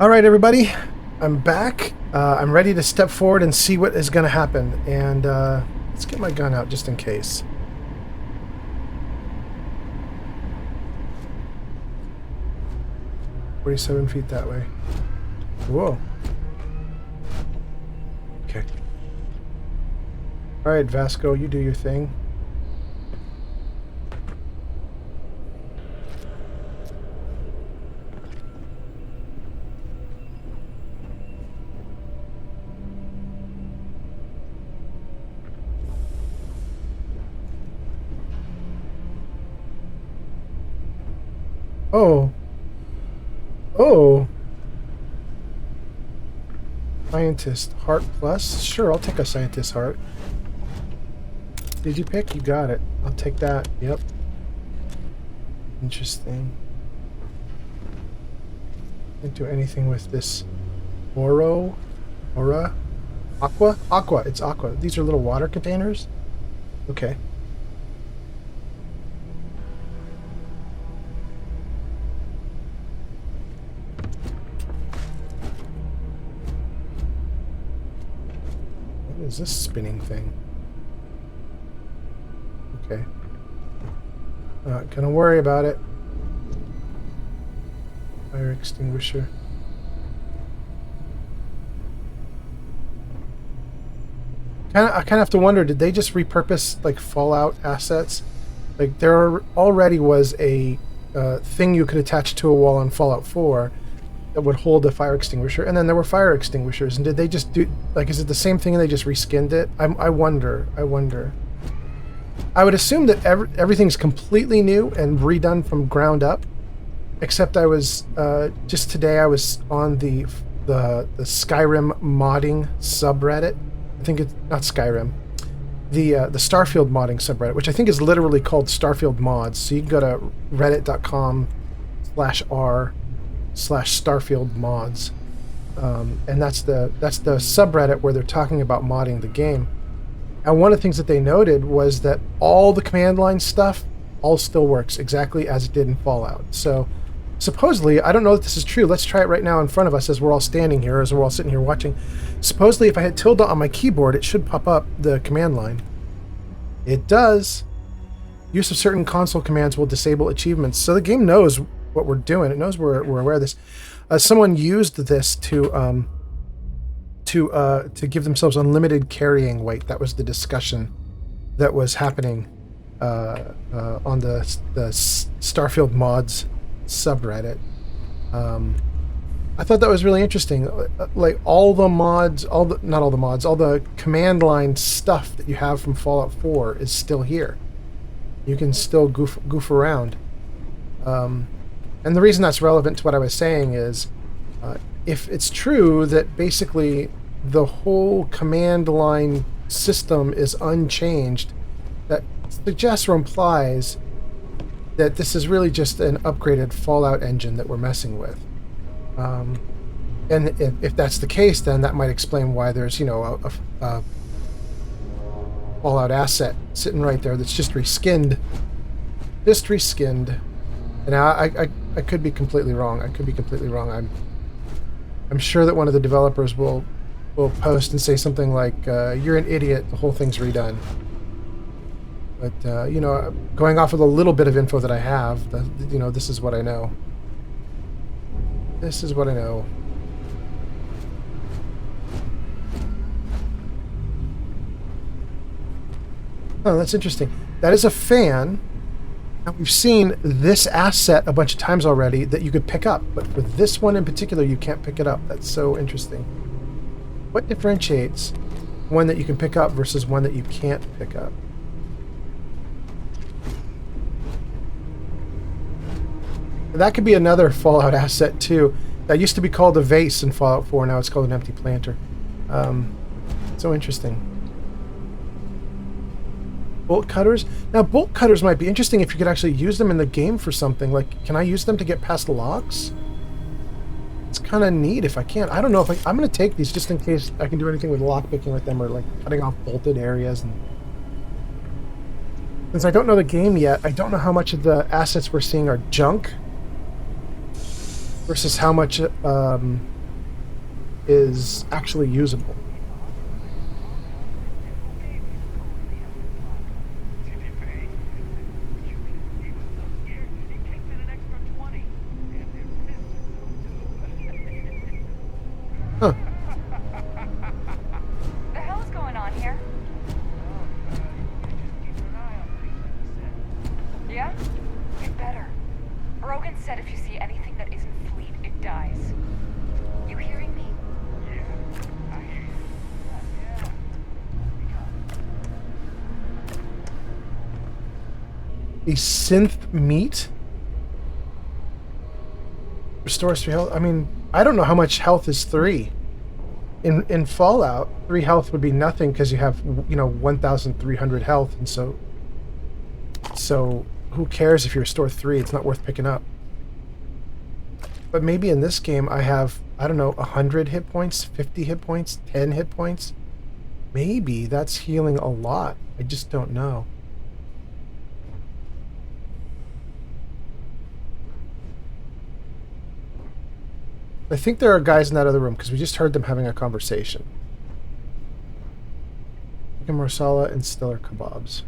All right, everybody, I'm back. I'm ready to step forward and see what is going to happen. And let's get my gun out just in case. "47 feet that way." Whoa. Okay. All right, Vasco, you do your thing. Oh. Oh. Scientist heart plus? Sure, I'll take a scientist heart. Did you pick? You got it. I'll take that. Yep. Interesting. Can't do anything with this Aura? Aqua? Aqua. It's aqua. These are little water containers? Okay. What is this spinning thing? Okay. Not gonna worry about it. Fire extinguisher. I kind of have to wonder, did they just repurpose like Fallout assets? Like there already was a thing you could attach to a wall in Fallout 4 that would hold a fire extinguisher, and then there were fire extinguishers. And did they just do, like, is it the same thing and they just reskinned it? I wonder. I would assume that everything's completely new and redone from ground up, except I was just today I was on the Skyrim modding subreddit. I think it's not Skyrim, the Starfield modding subreddit, which I think is literally called Starfield mods. So you can go to reddit.com/r/Starfield mods, and that's the subreddit where they're talking about modding the game. And one of the things that they noted was that all the command line stuff all still works exactly as it did in Fallout. So supposedly, I don't know if this is true. Let's try it right now in front of us as we're all standing here, as we're all sitting here watching. Supposedly, if I hit tilde on my keyboard, it should pop up the command line. It does. Use of certain console commands will disable achievements. So the game knows what we're doing. It knows we're aware of this. Someone used this to give themselves unlimited carrying weight. That was the discussion that was happening on the Starfield mods subreddit. I thought that was really interesting. Like all the mods, all the command line stuff that you have from Fallout 4 is still here. You can still goof around. And the reason that's relevant to what I was saying is, if it's true that basically the whole command line system is unchanged, that suggests or implies that this is really just an upgraded Fallout engine that we're messing with. And if that's the case, then that might explain why there's, a Fallout asset sitting right there that's just reskinned. Just reskinned. And I could be completely wrong. I'm sure that one of the developers will post and say something like, "You're an idiot. The whole thing's redone." But going off of a little bit of info that I have, this is what I know. This is what I know. Oh, that's interesting. That is a fan. Now, we've seen this asset a bunch of times already that you could pick up, but for this one in particular, you can't pick it up. That's so interesting. What differentiates one that you can pick up versus one that you can't pick up? That could be another Fallout asset, too. That used to be called a vase in Fallout 4, now it's called an empty planter. So interesting. Bolt cutters? Now, bolt cutters might be interesting if you could actually use them in the game for something. Like, can I use them to get past locks? It's kind of neat if I can. I don't know if I'm going to take these just in case I can do anything with lockpicking with them or, like, cutting off bolted areas. And since I don't know the game yet, I don't know how much of the assets we're seeing are junk versus how much is actually usable. Huh. The hell is going on here? Yeah? You better. Rogan said if you see anything that isn't fleet, it dies. You hearing me? Yeah, I hear you. A synth meat restores 3 health. I mean, I don't know how much health is 3. In Fallout, 3 health would be nothing because you have 1,300 health, and so who cares if you restore 3? It's not worth picking up. But maybe in this game I have, I don't know, 100 hit points, 50 hit points, 10 hit points. Maybe that's healing a lot. I just don't know. I think there are guys in that other room because we just heard them having a conversation. Chicken marsala and Stiller kebabs.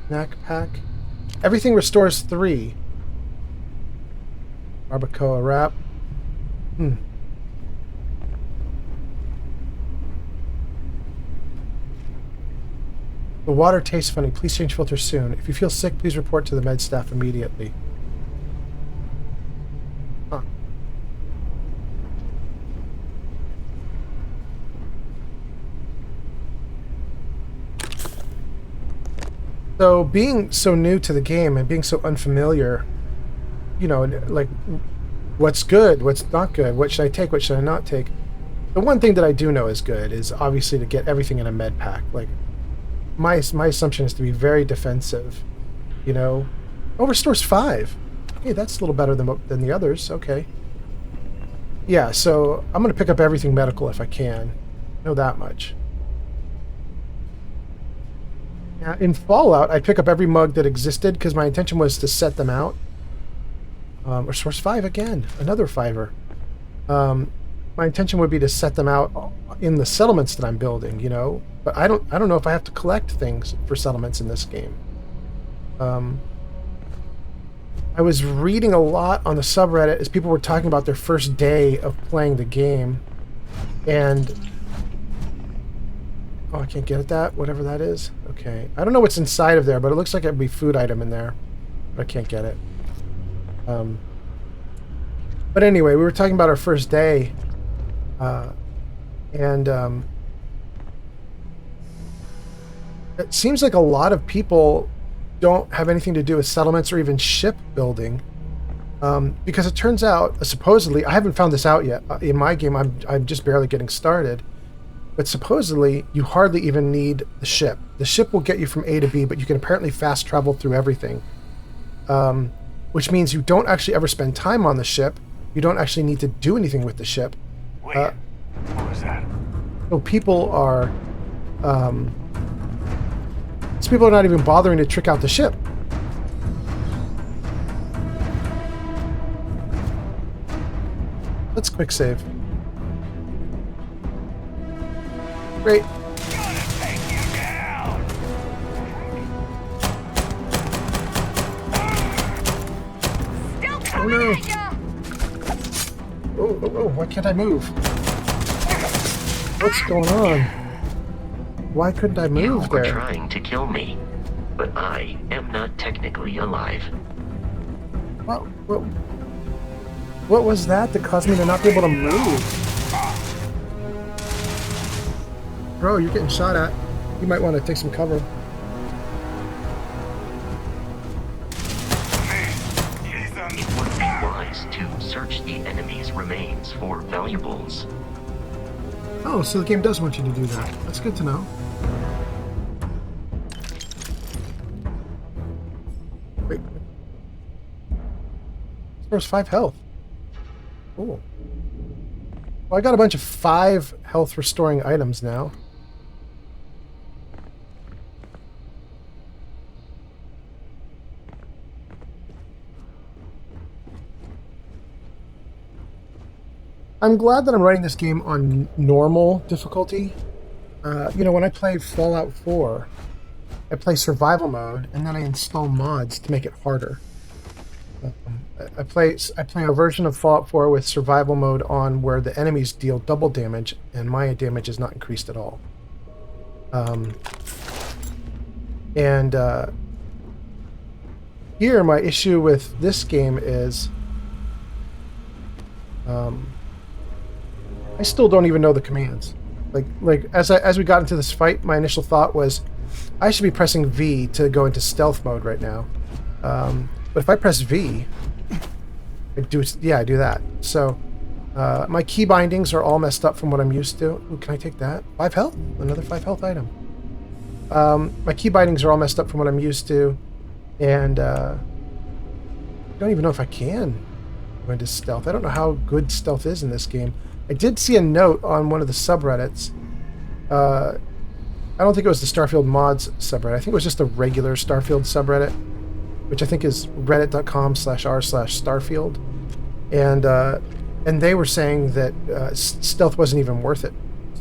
Snack pack. Everything restores 3. Barbacoa wrap. The water tastes funny. Please change filter soon. If you feel sick, please report to the med staff immediately. Huh. So being so new to the game and being so unfamiliar, like what's good, what's not good, what should I take, what should I not take? The one thing that I do know is good is obviously to get everything in a med pack. Like my assumption is to be very defensive. Oh, restores 5. Hey, that's a little better than the others. Okay. Yeah, so I'm going to pick up everything medical if I can. Know that much. Now, in Fallout, I'd pick up every mug that existed because my intention was to set them out. Restores 5 again. Another 5er. My intention would be to set them out in the settlements that I'm building, But I don't know if I have to collect things for settlements in this game. I was reading a lot on the subreddit as people were talking about their first day of playing the game, and oh, I can't get at that, whatever that is. Okay, I don't know what's inside of there, but it looks like it'd be a food item in there, but I can't get it. But anyway, we were talking about our first day, and it seems like a lot of people don't have anything to do with settlements or even ship building, because it turns out, supposedly, I haven't found this out yet. In my game, I'm just barely getting started, but supposedly you hardly even need the ship. The ship will get you from A to B, but you can apparently fast travel through everything, which means you don't actually ever spend time on the ship. You don't actually need to do anything with the ship. Wait, what was that? So people are not even bothering to trick out the ship. Let's quick save. Great. Gonna take you down! Still Oh coming no. at ya! Oh, why can't I move? What's going on? Why couldn't I move You were there? trying to kill me, but I am not technically alive. What was that caused me to not be able to move? Bro, you're getting shot at. You might want to take some cover. It would be wise to search the enemy's remains for valuables. Oh, so the game does want you to do that. That's good to know. Wait. There's 5 health. Cool. Well, I got a bunch of 5 health restoring items now. I'm glad that I'm running this game on normal difficulty. When I play Fallout 4, I play survival mode, and then I install mods to make it harder. I play a version of Fallout 4 with survival mode on where the enemies deal double damage, and my damage is not increased at all. Here, my issue with this game is I still don't even know the commands. Like as we got into this fight, my initial thought was I should be pressing V to go into stealth mode right now. But if I press V, I do that. So my key bindings are all messed up from what I'm used to. Ooh, can I take that? 5 health? Another 5 health item. My key bindings are all messed up from what I'm used to, and I don't even know if I can go into stealth. I don't know how good stealth is in this game. I did see a note on one of the subreddits. I don't think it was the Starfield mods subreddit. I think it was just a regular Starfield subreddit, which I think is reddit.com/r/Starfield. And they were saying that stealth wasn't even worth it.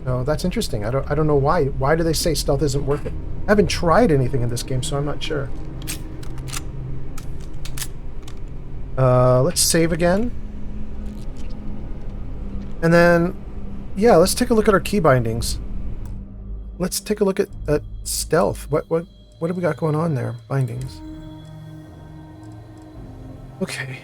So that's interesting. I don't know why. Why do they say stealth isn't worth it? I haven't tried anything in this game, so I'm not sure. Let's save again. And then, yeah, let's take a look at our key bindings. Let's take a look at stealth. What have we got going on there? Bindings. Okay.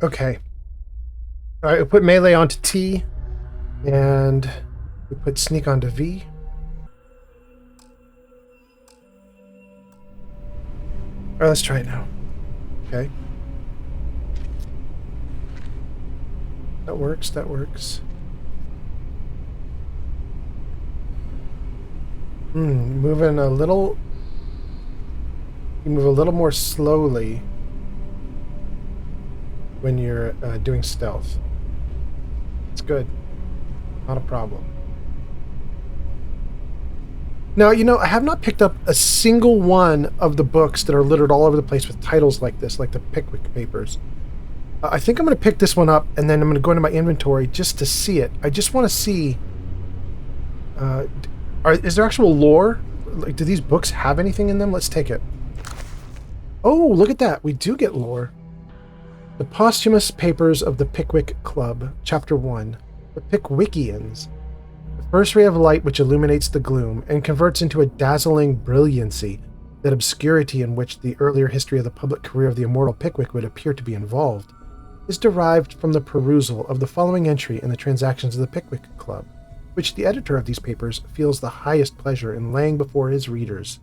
Okay. All right, we put melee onto T, and we put sneak onto V. All right, let's try it now. Okay. That works, that works. Moving a little... You move a little more slowly when you're doing stealth. It's good. Not a problem. Now, I have not picked up a single one of the books that are littered all over the place with titles like this, like the Pickwick Papers. I think I'm going to pick this one up, and then I'm going to go into my inventory just to see it. I just want to see... is there actual lore? Like, do these books have anything in them? Let's take it. Oh, look at that. We do get lore. The Posthumous Papers of the Pickwick Club, Chapter 1. The Pickwickians. The first ray of light which illuminates the gloom and converts into a dazzling brilliancy that obscurity in which the earlier history of the public career of the immortal Pickwick would appear to be involved, is derived from the perusal of the following entry in the Transactions of the Pickwick Club, which the editor of these papers feels the highest pleasure in laying before his readers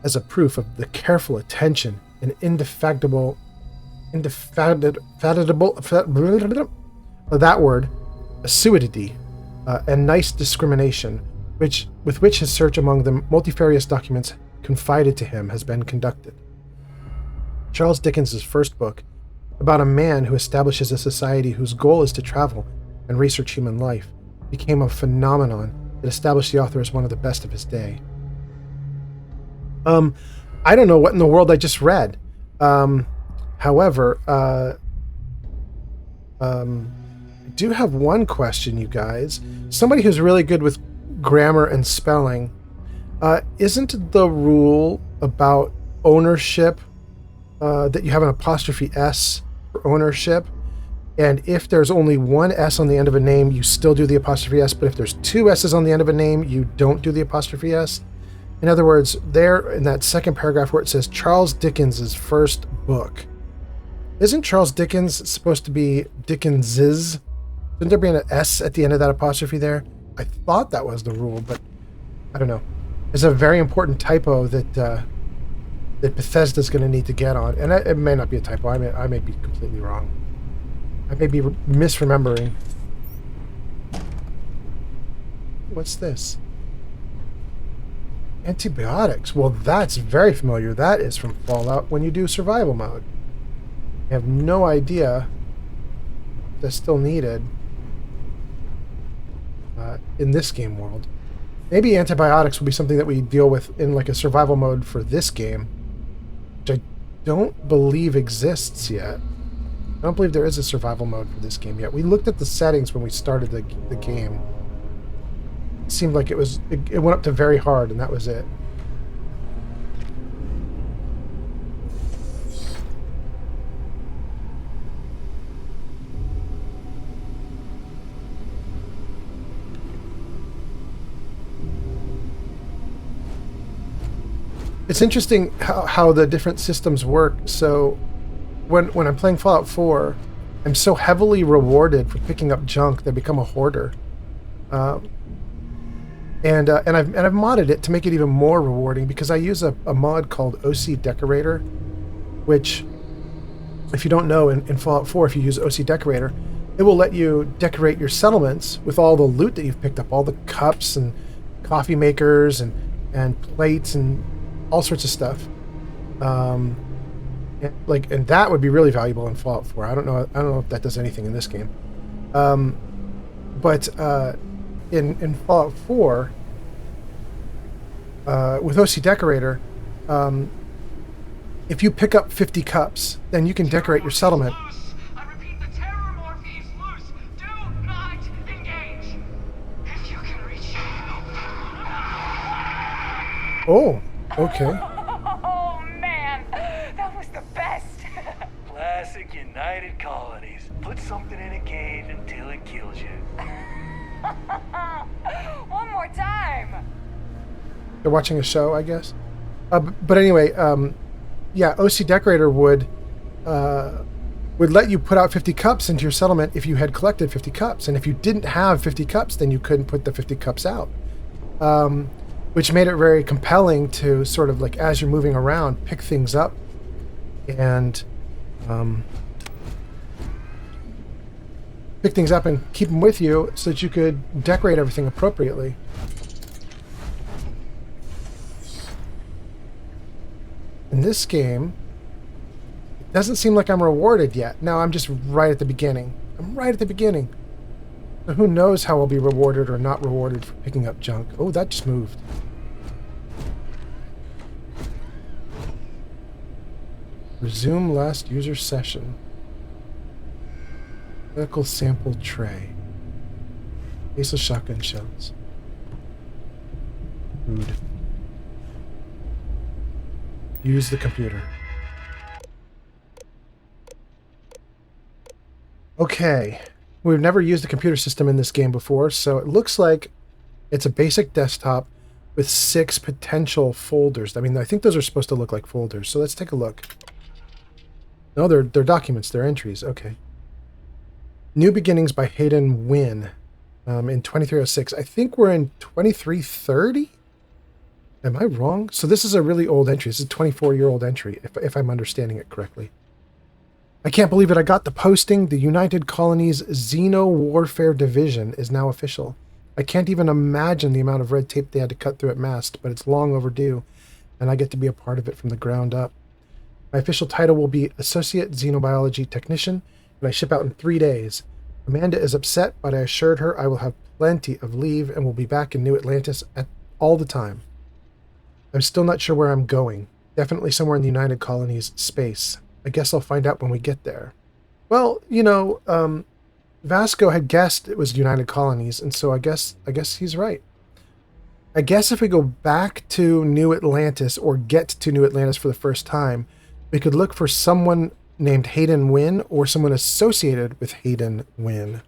as a proof of the careful attention and indefatigable assiduity and nice discrimination with which his search among the multifarious documents confided to him has been conducted. Charles Dickens' first book, about a man who establishes a society whose goal is to travel and research human life, became a phenomenon that established the author as one of the best of his day. I don't know what in the world I just read. However, I do have one question, you guys. Somebody who's really good with grammar and spelling, isn't the rule about ownership that you have an apostrophe S for ownership, and if there's only one S on the end of a name, you still do the apostrophe S, but if there's two S's on the end of a name, you don't do the apostrophe S? In other words, there in that second paragraph where it says Charles Dickens' first book, isn't Charles Dickens supposed to be Dickens's? Shouldn't there be an S at the end of that apostrophe there? I thought that was the rule, but I don't know. It's a very important typo that Bethesda's going to need to get on. And it may not be a typo. I may be completely wrong. I may be misremembering. What's this? Antibiotics. Well, that's very familiar. That is from Fallout when you do survival mode. I have no idea if that's still needed in this game world. Maybe antibiotics will be something that we deal with in like a survival mode for this game, which I don't believe exists yet. I don't believe there is a survival mode for this game yet. We looked at the settings when we started the game. It seemed like it went up to very hard, and that was it. It's interesting how the different systems work. So when I'm playing Fallout 4, I'm so heavily rewarded for picking up junk that I become a hoarder. And I've modded it to make it even more rewarding because I use a mod called OC Decorator, which, if you don't know, in Fallout 4, if you use OC Decorator, it will let you decorate your settlements with all the loot that you've picked up, all the cups and coffee makers and plates and all sorts of stuff. And that would be really valuable in Fallout 4. I don't know if that does anything in this game. But in Fallout 4, with OC Decorator, if you pick up 50 cups, then you can decorate your settlement. I repeat, the terror morph is loose. Do not engage. If you can reach Oh, okay. Oh man, that was the best. Classic United Colonies. Put something in a cave until it kills you. One more time. They're watching a show, I guess. But anyway, yeah, OC Decorator would let you put out 50 cups into your settlement if you had collected 50 cups. And if you didn't have 50 cups, then you couldn't put the 50 cups out. Which made it very compelling to sort of, like, as you're moving around, pick things up and keep them with you so that you could decorate everything appropriately. In this game, it doesn't seem like I'm rewarded yet. Now I'm just right at the beginning. I'm right at the beginning. So who knows how I'll be rewarded or not rewarded for picking up junk. Oh, that just moved. Resume last user session. Medical sample tray. Case of shotgun shells. Food. Use the computer. Okay. We've never used the computer system in this game before, so it looks like it's a basic desktop with 6 potential folders. I mean, I think those are supposed to look like folders, so let's take a look. No, they're documents, they're entries. Okay. New Beginnings by Hayden Wynn in 2306. I think we're in 2330? Am I wrong? So this is a really old entry. This is a 24-year-old entry, if I'm understanding it correctly. I can't believe it. I got the posting. The United Colonies Xeno Warfare Division is now official. I can't even imagine the amount of red tape they had to cut through at MAST, but it's long overdue, and I get to be a part of it from the ground up. My official title will be Associate Xenobiology Technician, and I ship out in 3 days. Amanda is upset, but I assured her I will have plenty of leave and will be back in New Atlantis all the time. I'm still not sure where I'm going. Definitely somewhere in the United Colonies space. I guess I'll find out when we get there. Well, you know, Vasco had guessed it was United Colonies, and so I guess he's right. I guess if we go back to New Atlantis or get to New Atlantis for the first time, we could look for someone named Hayden Wynn or someone associated with Hayden Wynn.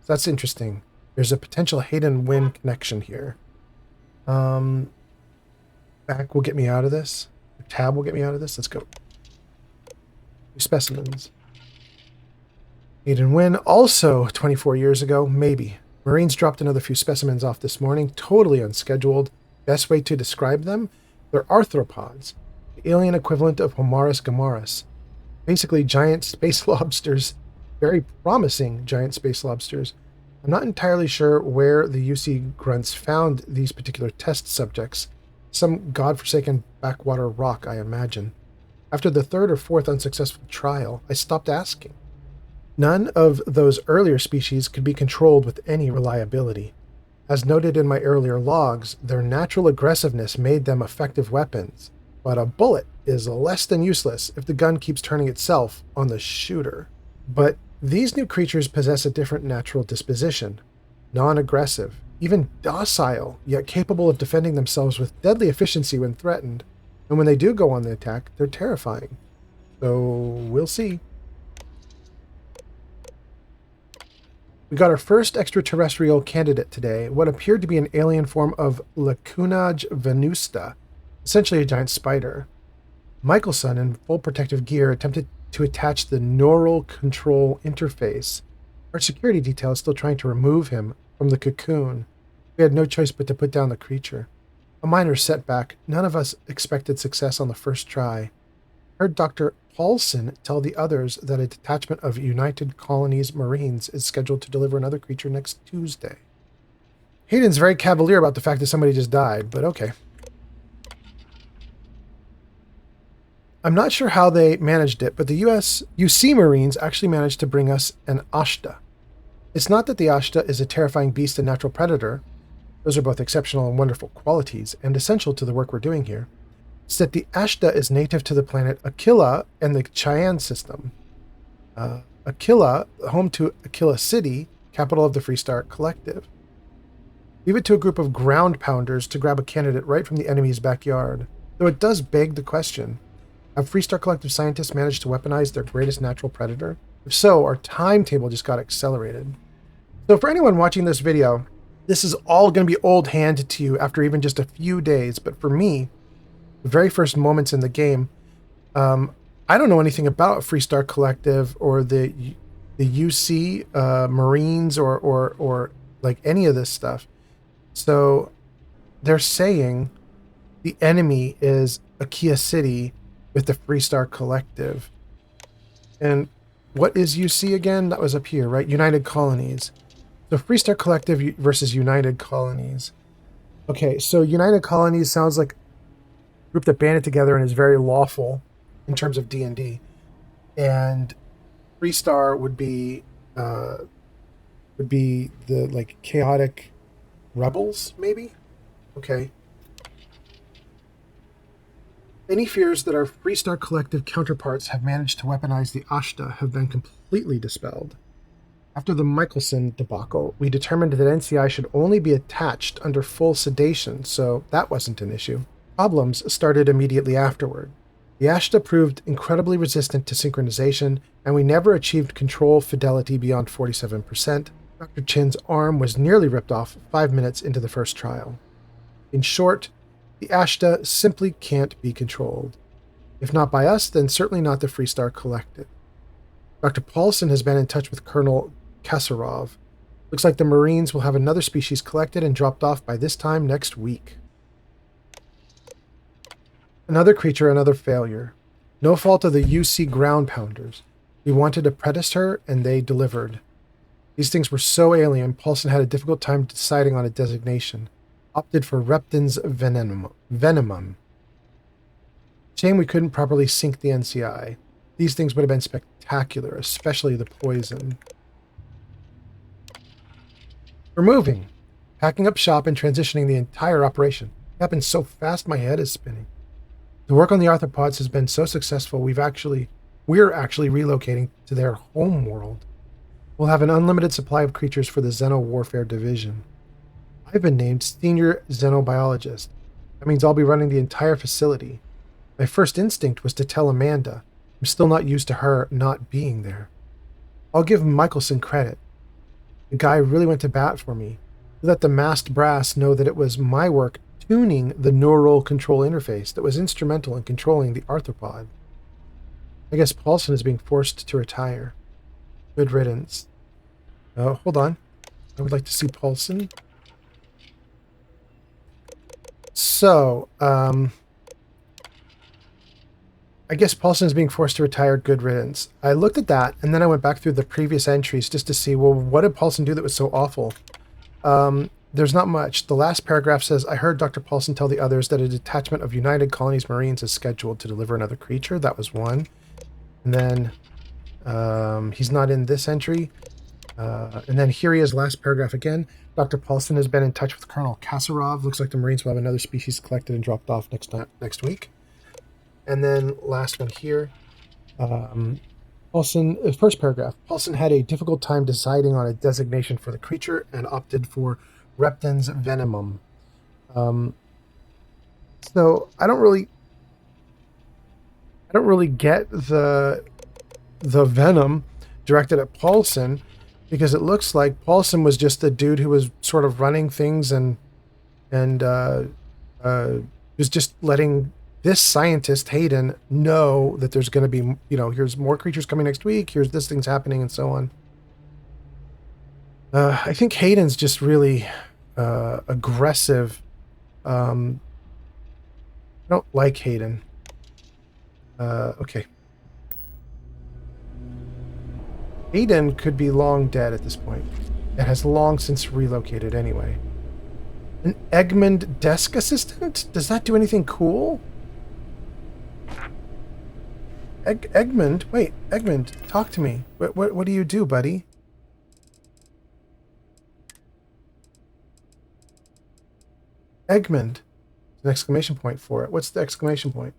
So that's interesting. There's a potential Hayden Wynn connection here. Back will get me out of this. The tab will get me out of this. Let's go. Specimens. Hayden Wynn, also 24 years ago, maybe. Marines dropped another few specimens off this morning, totally unscheduled. Best way to describe them? They're arthropods, the alien equivalent of Homarus gammarus. Basically giant space lobsters, very promising giant space lobsters. I'm not entirely sure where the UC grunts found these particular test subjects. Some godforsaken backwater rock, I imagine. After the 3rd or 4th unsuccessful trial, I stopped asking. None of those earlier species could be controlled with any reliability. As noted in my earlier logs, their natural aggressiveness made them effective weapons, but a bullet is less than useless if the gun keeps turning itself on the shooter. But these new creatures possess a different natural disposition, non-aggressive, even docile, yet capable of defending themselves with deadly efficiency when threatened, and when they do go on the attack, they're terrifying. So, we'll see. We got our first extraterrestrial candidate today, what appeared to be an alien form of Lacunage venusta, essentially a giant spider. Michelson, in full protective gear, attempted to attach the neural control interface. Our security detail is still trying to remove him from the cocoon. We had no choice but to put down the creature. A minor setback. None of us expected success on the first try. I heard Dr. Paulson tell the others that a detachment of United Colonies Marines is scheduled to deliver another creature next Tuesday. Hayden's very cavalier about the fact that somebody just died, but okay. I'm not sure how they managed it, but the UC Marines actually managed to bring us an Ashta. It's not that the Ashta is a terrifying beast and natural predator. Those are both exceptional and wonderful qualities, and essential to the work we're doing here. It's that the Ashta is native to the planet Aquila and the Cheyenne system. Aquila, home to Aquila City, capital of the Freestar Collective. Leave it to a group of ground pounders to grab a candidate right from the enemy's backyard. Though it does beg the question, have Freestar Collective scientists managed to weaponize their greatest natural predator? If so, our timetable just got accelerated. So for anyone watching this video, this is all going to be old hand to you after even just a few days, but for me, the very first moments in the game, I don't know anything about Freestar Collective or the UC Marines or like any of this stuff. So they're saying the enemy is Aquila City with the Freestar Collective. And what is UC again? That was up here, right? United Colonies. So Freestar Collective versus United Colonies. Okay, so United Colonies sounds like group that banded together and is very lawful in terms of D&D, and Freestar would be the like chaotic rebels, maybe. Okay. Any fears that our Freestar Collective counterparts have managed to weaponize the Ashta have been completely dispelled. After the Michelson debacle, we determined that NCI should only be attached under full sedation, so that wasn't an issue. Problems started immediately afterward. The Ashta proved incredibly resistant to synchronization, and we never achieved control fidelity beyond 47%. Dr. Chin's arm was nearly ripped off 5 minutes into the first trial. In short, the Ashta simply can't be controlled. If not by us, then certainly not the Freestar Collective. Dr. Paulson has been in touch with Colonel Kasarov. Looks like the Marines will have another species collected and dropped off by this time next week. Another creature, another failure. No fault of the UC ground pounders. We wanted a predator, and they delivered. These things were so alien, Paulson had a difficult time deciding on a designation. Opted for Repton's Venomum. Shame we couldn't properly sync the NCI. These things would have been spectacular, especially the poison. We're moving. Packing up shop and transitioning the entire operation. It happened so fast my head is spinning. The work on the arthropods has been so successful, we're actually relocating to their home world. We'll have an unlimited supply of creatures for the Xeno Warfare Division. I've been named Senior Xenobiologist. That means I'll be running the entire facility. My first instinct was to tell Amanda. I'm still not used to her not being there. I'll give Michelson credit. The guy really went to bat for me. He let the masked brass know that it was my work tuning the neural control interface that was instrumental in controlling the arthropod. I guess Paulson is being forced to retire. Good riddance. Hold on. I would like to see Paulson. So, I guess Paulson is being forced to retire. Good riddance. I looked at that, and then I went back through the previous entries just to see, well, what did Paulson do that was so awful? There's not much. The last paragraph says, I heard Dr. Paulson tell the others that a detachment of United Colonies Marines is scheduled to deliver another creature. That was one. And then, he's not in this entry. And then here he is, last paragraph again. Dr. Paulson has been in touch with Colonel Kasarov. Looks like the Marines will have another species collected and dropped off next week. And then last one here. Paulson, first paragraph. Paulson had a difficult time deciding on a designation for the creature and opted for Repton's venomum. So I don't really get the venom directed at Paulson, because it looks like Paulson was just the dude who was sort of running things and was just letting this scientist Hayden know that there's going to be, here's more creatures coming next week, here's this thing's happening, and so on. I think Hayden's just really aggressive. I don't like Hayden. Okay. Hayden could be long dead at this point. It has long since relocated anyway. An Egmont desk assistant? Does that do anything cool? Egmont? Wait, Egmont, talk to me. What do you do, buddy? Egmont. There's an exclamation point for it. What's the exclamation point?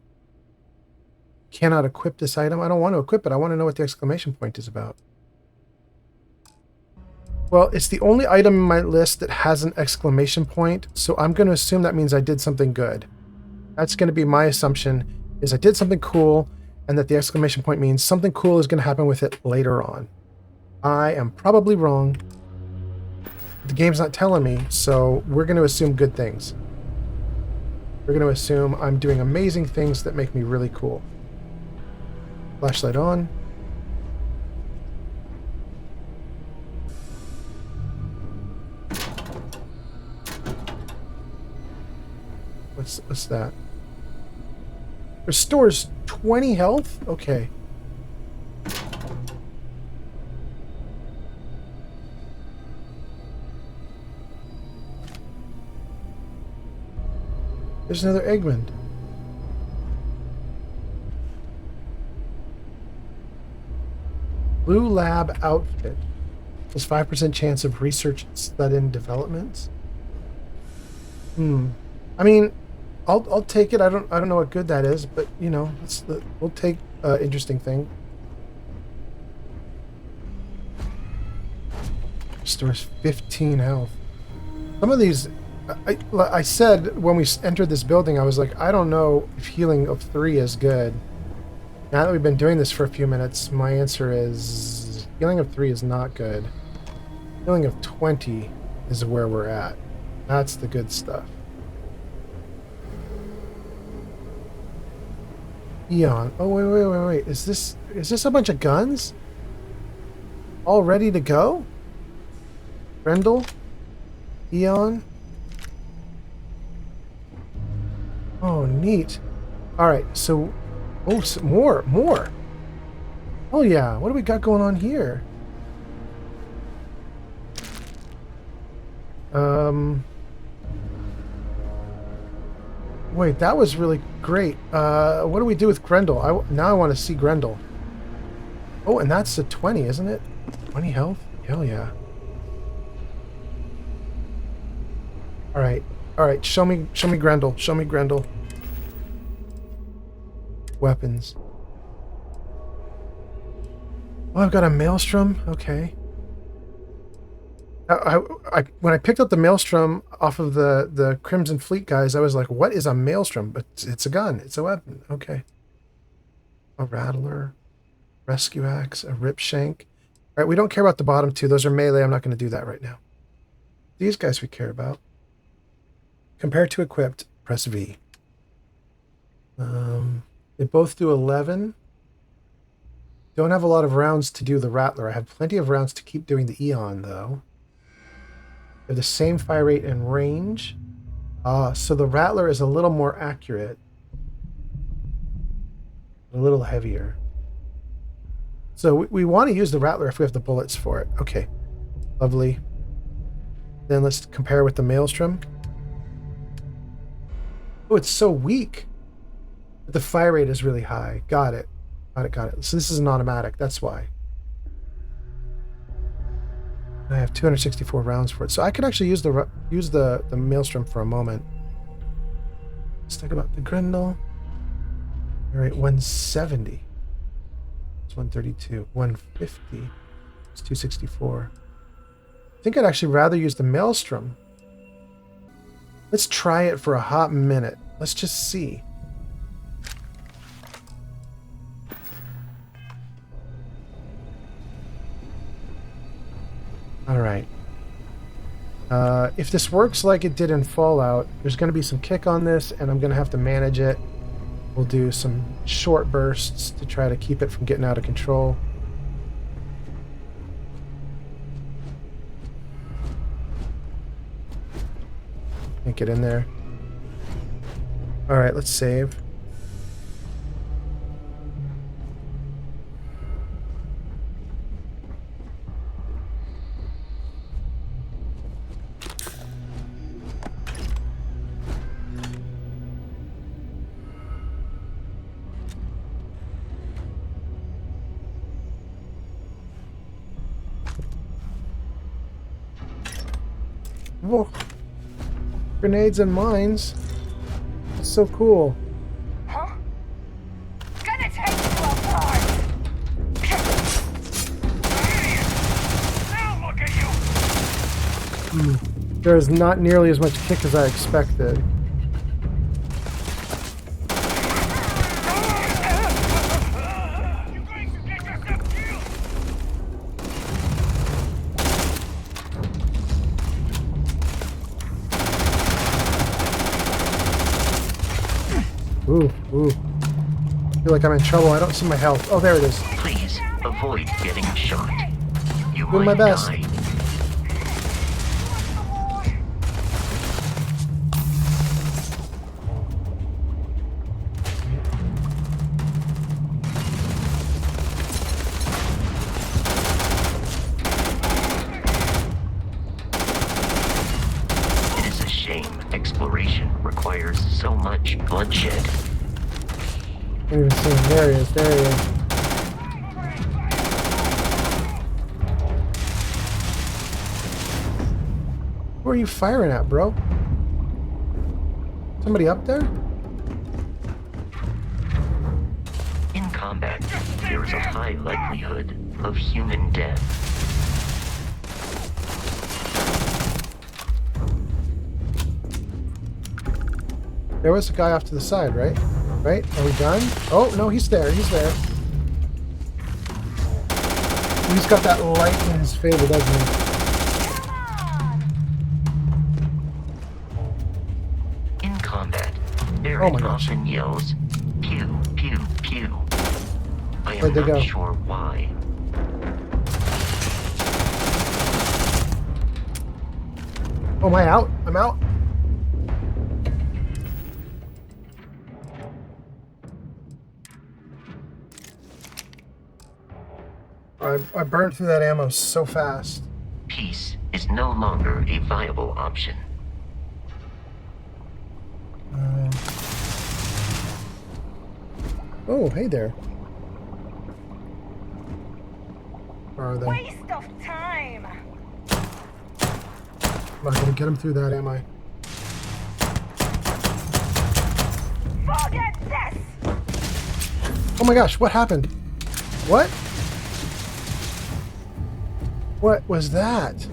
Cannot equip this item. I don't want to equip it. I want to know what the exclamation point is about. Well, it's the only item in my list that has an exclamation point, so I'm going to assume that means I did something good. That's going to be my assumption, is I did something cool, and that the exclamation point means something cool is going to happen with it later on. I am probably wrong. The game's not telling me, so we're going to assume good things. We're going to assume I'm doing amazing things that make me really cool. Flashlight on. What's that? Restores 20 health? Okay. There's another Egmont. Blue Lab outfit. There's 5% chance of research sudden developments. I mean, I'll take it. I don't know what good that is, but we'll take interesting thing. Restores 15 health. Some of these, I said when we entered this building, I was like, I don't know if healing of 3 is good. Now that we've been doing this for a few minutes, my answer is healing of 3 is not good. Healing of 20 is where we're at. That's the good stuff. Eon. Oh, wait. Is this a bunch of guns? All ready to go? Grendel? Eon? Oh, neat. Alright, so... Oh, some more! Oh yeah, what do we got going on here? Wait, that was really great. What do we do with Grendel? Now I want to see Grendel. Oh, and that's a 20, isn't it? 20 health? Hell yeah. Alright, show me Grendel. Show me Grendel. Weapons. Oh, I've got a Maelstrom? Okay. When I picked up the Maelstrom off of the Crimson Fleet guys, I was like, what is a Maelstrom? But it's a gun. It's a weapon. Okay. A Rattler. Rescue Axe. A Rip Shank. Alright, we don't care about the bottom two. Those are melee. I'm not going to do that right now. These guys we care about. Compare to equipped. Press V. They both do 11. Don't have a lot of rounds to do the Rattler. I have plenty of rounds to keep doing the Eon, though. They have the same fire rate and range. So the Rattler is a little more accurate. A little heavier. So we want to use the Rattler if we have the bullets for it. Okay. Lovely. Then let's compare with the Maelstrom. Oh, it's so weak. But the fire rate is really high. Got it. So this is an automatic. That's why. I have 264 rounds for it, so I could actually use the maelstrom for a moment. Let's talk about the Grendel. All right, 170. It's 132. 150. It's 264. I think I'd actually rather use the maelstrom. Let's try it for a hot minute. Let's just see. All right. If this works like it did in Fallout, there's going to be some kick on this, and I'm going to have to manage it. We'll do some short bursts to try to keep it from getting out of control. Can't get in there. All right, let's save. Whoa. Grenades and mines. That's so cool. Huh? Gonna take you apart! Now look at you! There is not nearly as much kick as I expected. You're going to get yourself killed! Ooh, ooh. I feel like I'm in trouble. I don't see my health. Oh, there it is. Please avoid getting shot. You Doing might my best. die. It is a shame exploration requires so much bloodshed. I can't even see him. There he is. There he is. Who are you firing at, bro? Somebody up there? In combat, there is a high likelihood of human death. There was a guy off to the side, right? Right? Are we done? Oh, no, he's there. He's there. He's got that light in his favor, doesn't he? In combat, Oh Barrett my gosh. often yells, pew, pew, pew. I am Where'd they not go? sure why. Oh, am I out? I'm out? I burned through that ammo so fast. Peace is no longer a viable option. Oh, hey there. Where are they? Waste of time! I'm not gonna get him through that, am I? Forget this! Oh my gosh, what happened? What? What was that?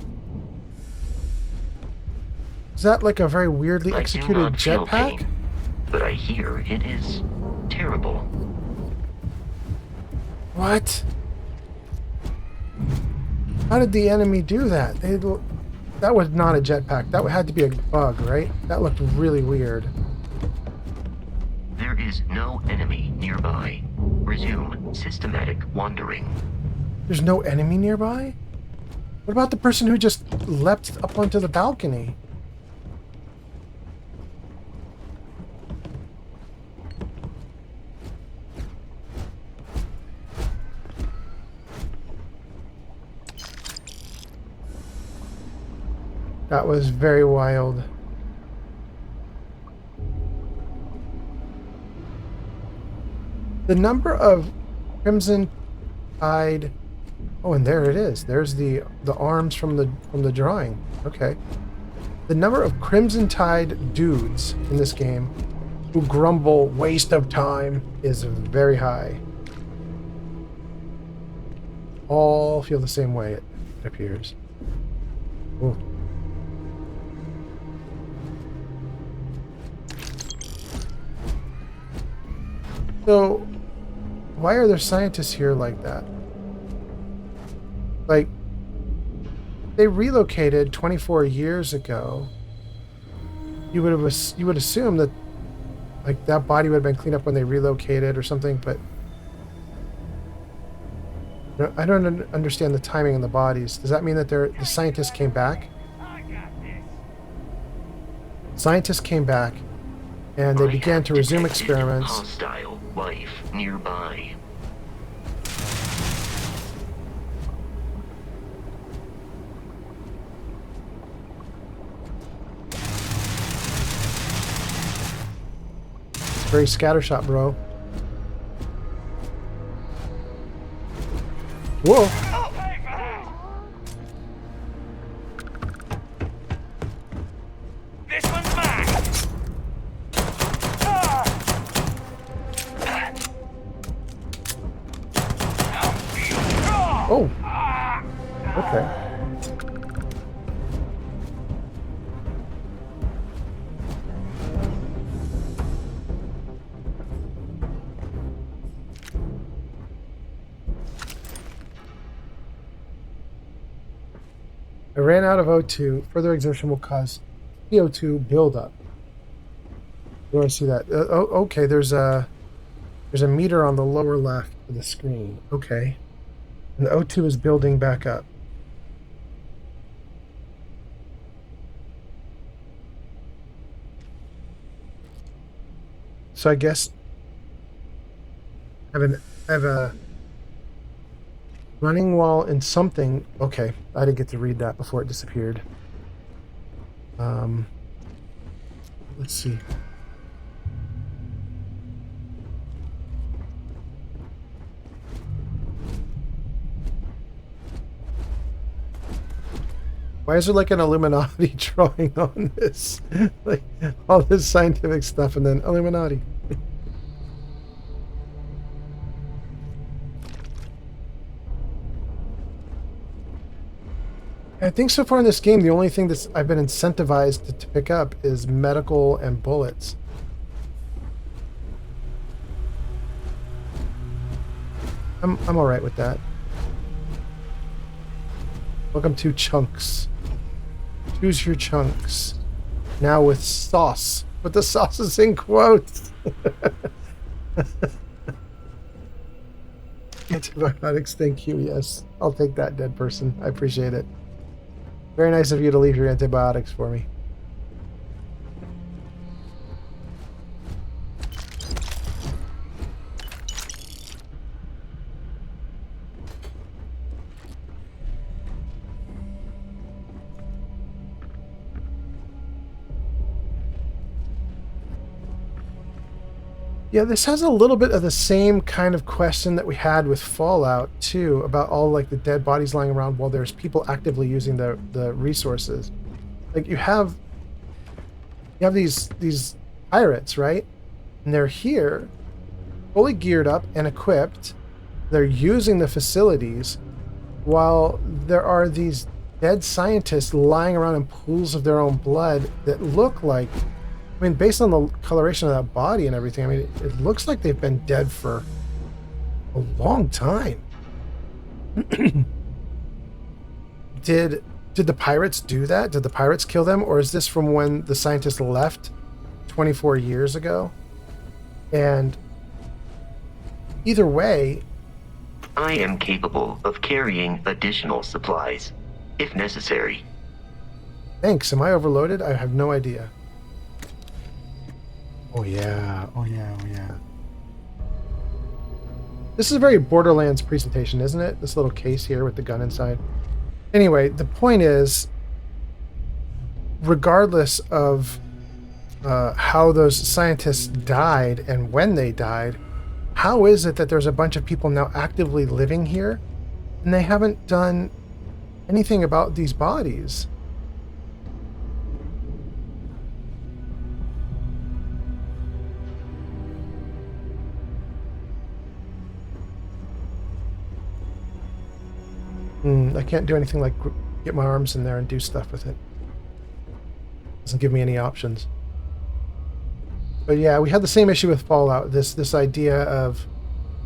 Is that like a very weirdly I do executed not feel jetpack? pain, but I hear it is terrible. What? How did the enemy do that? That was not a jetpack. That had to be a bug, right? That looked really weird. There is no enemy nearby. Resume systematic wandering. There's no enemy nearby? What about the person who just leapt up onto the balcony? That was very wild. The number of Crimson Tide Oh, and there it is. There's the arms from the drawing. Okay. The number of Crimson Tide dudes in this game who grumble waste of time is very high. All feel the same way, it appears. Ooh. So, why are there scientists here like that? Like, they relocated 24 years ago. You would assume that, like, that body would have been cleaned up when they relocated or something, but I don't understand the timing on the bodies. Does that mean that the scientists came back? Scientists came back, and they began to resume experiments. Hostile life nearby. Very scattershot, bro. Whoa. This one's mine. Oh. Okay. I ran out of O2. Further exertion will cause CO2 buildup. Where do I see that? Oh, okay. There's a meter on the lower left of the screen. Okay. And the O2 is building back up. So I guess I have a running while in something. Okay, I didn't get to read that before it disappeared. Let's see. Why is there like an Illuminati drawing on this? Like all this scientific stuff and then Illuminati. I think so far in this game, the only thing that I've been incentivized to pick up is medical and bullets. I'm all right with that. Welcome to Chunks. Choose your chunks. Now with sauce. But the sauce is in quotes. Antibiotics, thank you. Yes, I'll take that, dead person. I appreciate it. Very nice of you to leave your antibiotics for me. Yeah, this has a little bit of the same kind of question that we had with Fallout too, about all like the dead bodies lying around while there's people actively using the resources. Like you have these pirates, right? And they're here, fully geared up and equipped. They're using the facilities while there are these dead scientists lying around in pools of their own blood that look like, I mean, based on the coloration of that body and everything, I mean, it looks like they've been dead for a long time. Did the pirates do that? Did the pirates kill them? Or is this from when the scientists left 24 years ago? And either way... I am capable of carrying additional supplies, if necessary. Thanks. Am I overloaded? I have no idea. Oh yeah, oh yeah, oh yeah. This is a very Borderlands presentation, isn't it? This little case here with the gun inside. Anyway, the point is, regardless of how those scientists died and when they died, how is it that there's a bunch of people now actively living here And they haven't done anything about these bodies. I can't do anything like get my arms in there and do stuff with it. Doesn't give me any options. But yeah, we had the same issue with Fallout. This idea of,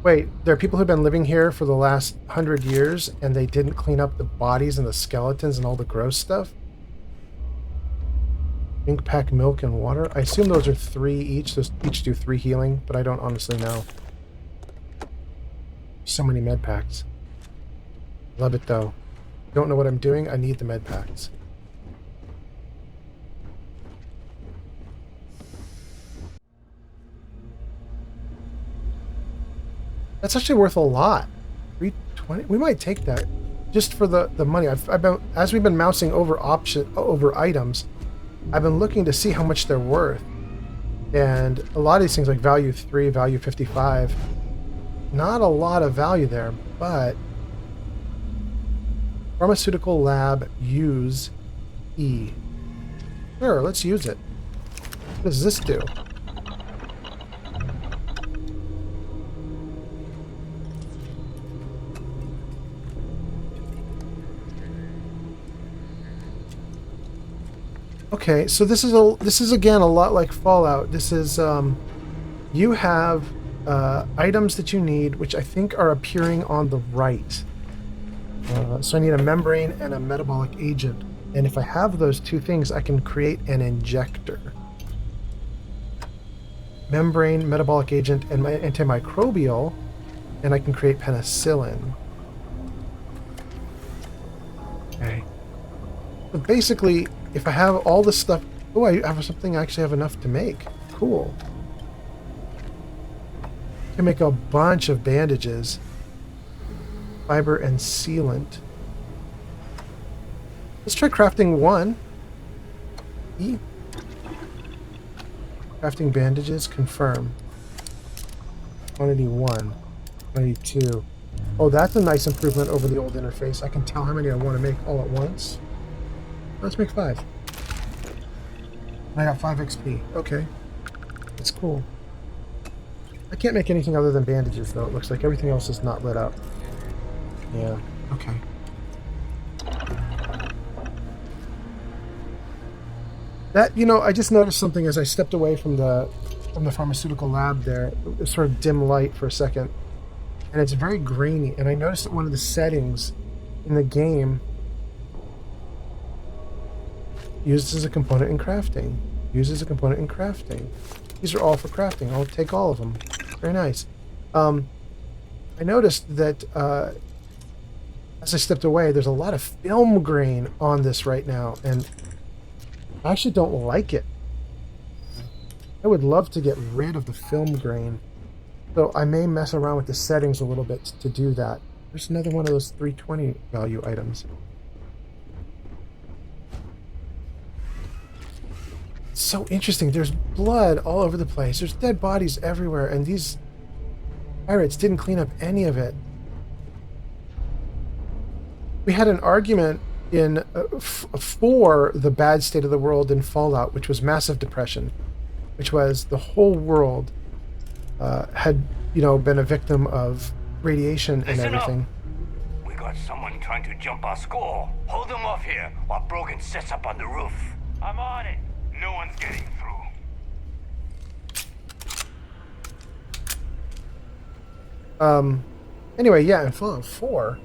wait, there are people who've been living here for the last 100 years and they didn't clean up the bodies and the skeletons and all the gross stuff? Ink pack, milk, and water. I assume those are 3 each. Those each do 3 healing, but I don't honestly know. So many med packs. Love it though. Don't know what I'm doing. I need the med packs. That's actually worth a lot. 320. We might take that just for the money. I've been, as we've been mousing over items, I've been looking to see how much they're worth. And a lot of these things like value 3, value 55, not a lot of value there, but pharmaceutical lab use E. Sure, let's use it. What does this do? Okay, so this is again a lot like Fallout. This is you have items that you need, which I think are appearing on the right. So I need a membrane and a metabolic agent. And if I have those 2 things, I can create an injector. Membrane, metabolic agent, and my antimicrobial, and I can create penicillin. Okay. So basically, if I have all this stuff... Oh, I have something I actually have enough to make. Cool. I can make a bunch of bandages. Fiber and sealant. Let's try crafting 1. E. Crafting bandages. Confirm. Quantity 1. Quantity 2. Oh, that's a nice improvement over the old interface. I can tell how many I want to make all at once. Let's make 5. I got 5 XP. Okay. That's cool. I can't make anything other than bandages, though. It looks like everything else is not lit up. Yeah, okay. That, you know, I just noticed something as I stepped away from the pharmaceutical lab there. It was sort of dim light for a second. And it's very grainy. And I noticed that one of the settings in the game used as a component in crafting. Used as a component in crafting. These are all for crafting. I'll take all of them. Very nice. I noticed that as I stepped away, there's a lot of film grain on this right now, and I actually don't like it. I would love to get rid of the film grain. So I may mess around with the settings a little bit to do that. There's another one of those 320 value items. It's so interesting. There's blood all over the place. There's dead bodies everywhere, and these pirates didn't clean up any of it. We had an argument in for the bad state of the world in Fallout, which was massive depression, which was the whole world had, you know, been a victim of radiation and everything. We got someone trying to jump our score. Hold them off here while Brogan sets up on the roof. I'm on it. No one's getting through. Anyway, yeah, in Fallout 4,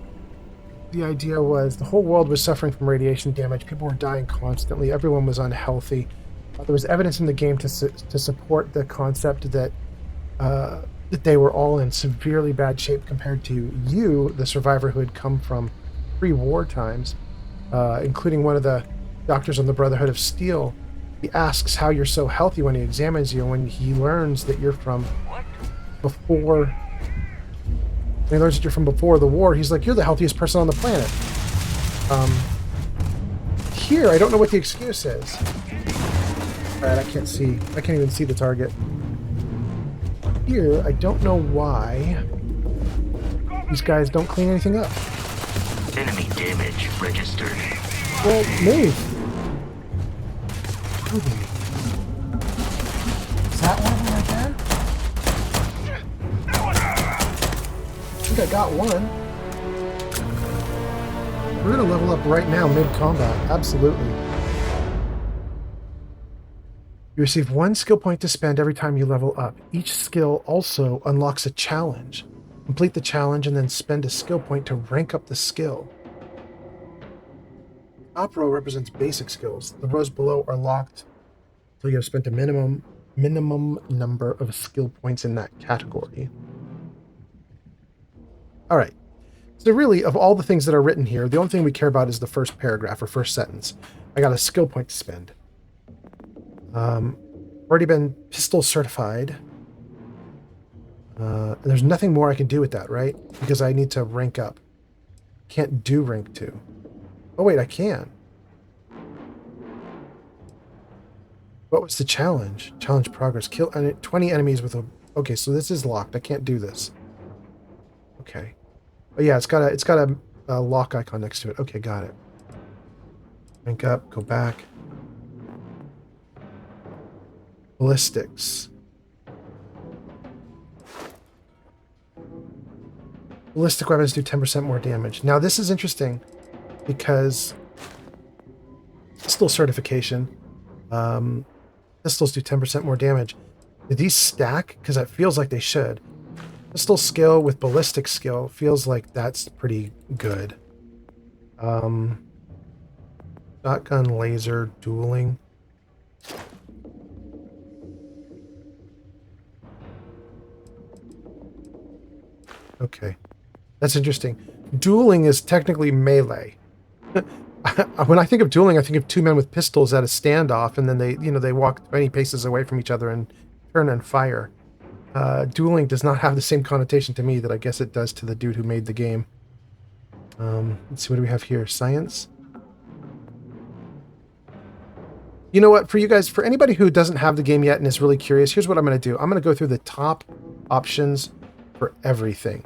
the idea was the whole world was suffering from radiation damage. People were dying constantly. Everyone was unhealthy. There was evidence in the game to support the concept that that they were all in severely bad shape compared to you, the survivor who had come from pre-war times, including one of the doctors on the Brotherhood of Steel. He asks how you're so healthy when he examines you, and when he learns that you're from before... When he learns that you're from before the war, he's like, you're the healthiest person on the planet. Here, I don't know what the excuse is. Alright, I can't see. I can't even see the target. Here, I don't know why these guys don't clean anything up. registered. Well, me. Okay. Is that one of them right there? I think I got one. We're going to level up right now, mid-combat. Absolutely. You receive 1 skill point to spend every time you level up. Each skill also unlocks a challenge. Complete the challenge and then spend a skill point to rank up the skill. Top row represents basic skills. The rows below are locked until you have spent a minimum number of skill points in that category. All right. So really, of all the things that are written here, the only thing we care about is the first paragraph or first sentence. I got a skill point to spend. Already been pistol certified. And there's nothing more I can do with that, right? Because I need to rank up. Can't do rank 2. Oh wait, I can. What was the challenge? Challenge progress. Kill 20 enemies with a... Okay, so this is locked. I can't do this. Okay. Oh yeah, it's got a lock icon next to it. Okay, got it. Rank up, go back. Ballistics. Ballistic weapons do 10% more damage. Now this is interesting because pistol certification. Pistols do 10% more damage. Do these stack? Because that feels like they should. Pistol skill with ballistic skill feels like that's pretty good. Shotgun, laser, dueling. Okay. That's interesting. Dueling is technically melee. When I think of dueling, I think of two men with pistols at a standoff, and then they walk many paces away from each other and turn and fire. Dueling does not have the same connotation to me that I guess it does to the dude who made the game. Let's see, what do we have here? Science? You know what? For you guys, for anybody who doesn't have the game yet and is really curious, here's what I'm going to do. I'm going to go through the top options for everything.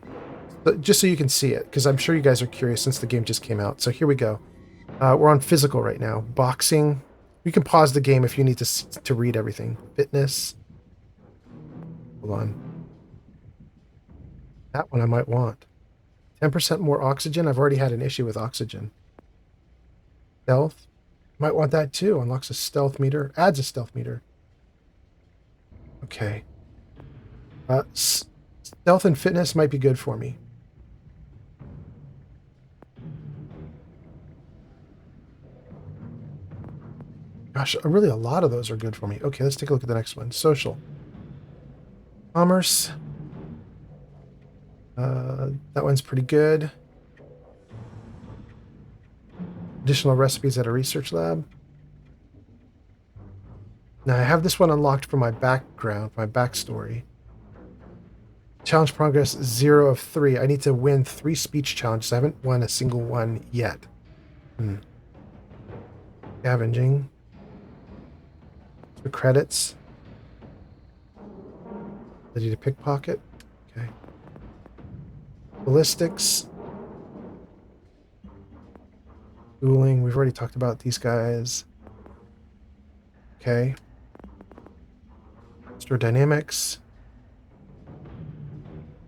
But just so you can see it, because I'm sure you guys are curious since the game just came out. So here we go. We're on physical right now. Boxing. You can pause the game if you need to read everything. Fitness. Hold on. That one I might want. 10% more oxygen. I've already had an issue with oxygen. Stealth. Might want that too. Unlocks a stealth meter. Adds a stealth meter. Okay. Stealth and fitness might be good for me. Gosh, really a lot of those are good for me. Okay, let's take a look at the next one. Social. Commerce. That one's pretty good. Additional recipes at a research lab. Now I have this one unlocked for my background, my backstory. Challenge progress 0 of 3. I need to win 3 speech challenges. I haven't won a single one yet. Scavenging. The credits. Ability to pickpocket. Okay. Ballistics. Dueling. We've already talked about these guys. Okay. Store dynamics.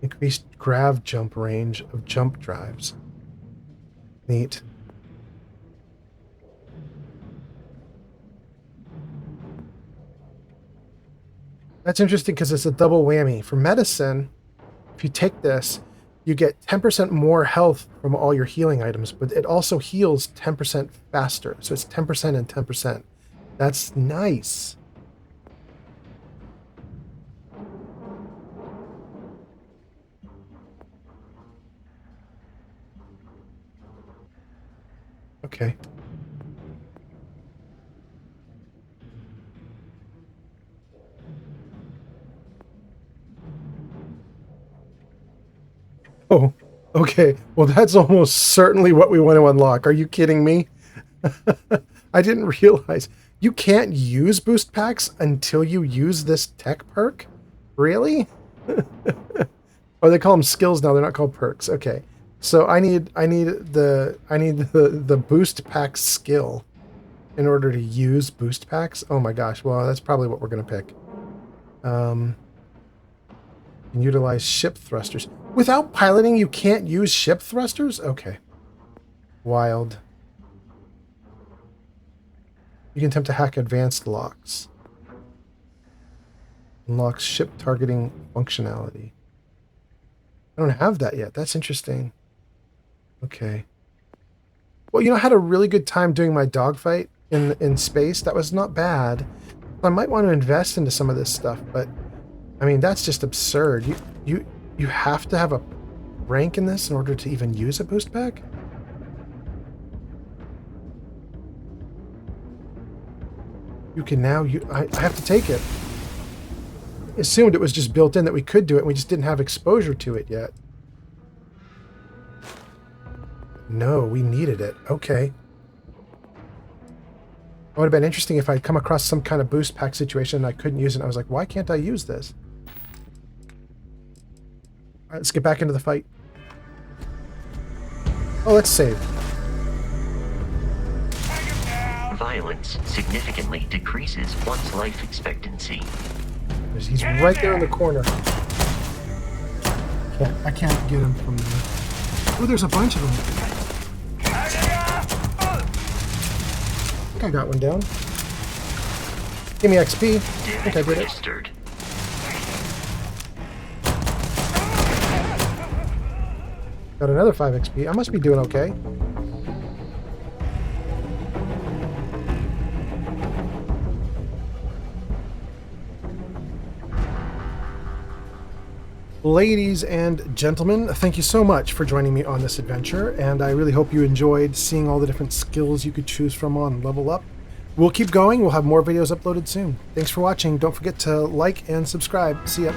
Increased grav jump range of jump drives. Neat. That's interesting because it's a double whammy. For medicine, if you take this, you get 10% more health from all your healing items, but it also heals 10% faster. So it's 10% and 10%. That's nice. Okay. Oh, okay. Well, that's almost certainly what we want to unlock. Are you kidding me? I didn't realize. You can't use boost packs until you use this tech perk? Really? Oh, they call them skills now. They're not called perks. Okay. So I need the boost pack skill in order to use boost packs. Oh my gosh. Well, that's probably what we're gonna pick. And utilize ship thrusters. Without piloting, you can't use ship thrusters? Okay. Wild. You can attempt to hack advanced locks. Unlocks ship targeting functionality. I don't have that yet. That's interesting. Okay. Well, you know, I had a really good time doing my dogfight in space. That was not bad. I might want to invest into some of this stuff, but I mean, that's just absurd. You have to have a rank in this in order to even use a boost pack? You can now... I have to take it. I assumed it was just built in that we could do it, and we just didn't have exposure to it yet. No, we needed it. Okay. It would have been interesting if I'd come across some kind of boost pack situation and I couldn't use it. I was like, why can't I use this? Alright, let's get back into the fight. Oh, let's save. Violence significantly decreases one's life expectancy. He's right there in the corner. I can't get him from there. Oh, there's a bunch of them. I think I got one down. Give me XP. I think I did it. Got another 5 XP. I must be doing okay. Ladies and gentlemen, thank you so much for joining me on this adventure, and I really hope you enjoyed seeing all the different skills you could choose from on Level Up. We'll keep going. We'll have more videos uploaded soon. Thanks for watching. Don't forget to like and subscribe. See ya.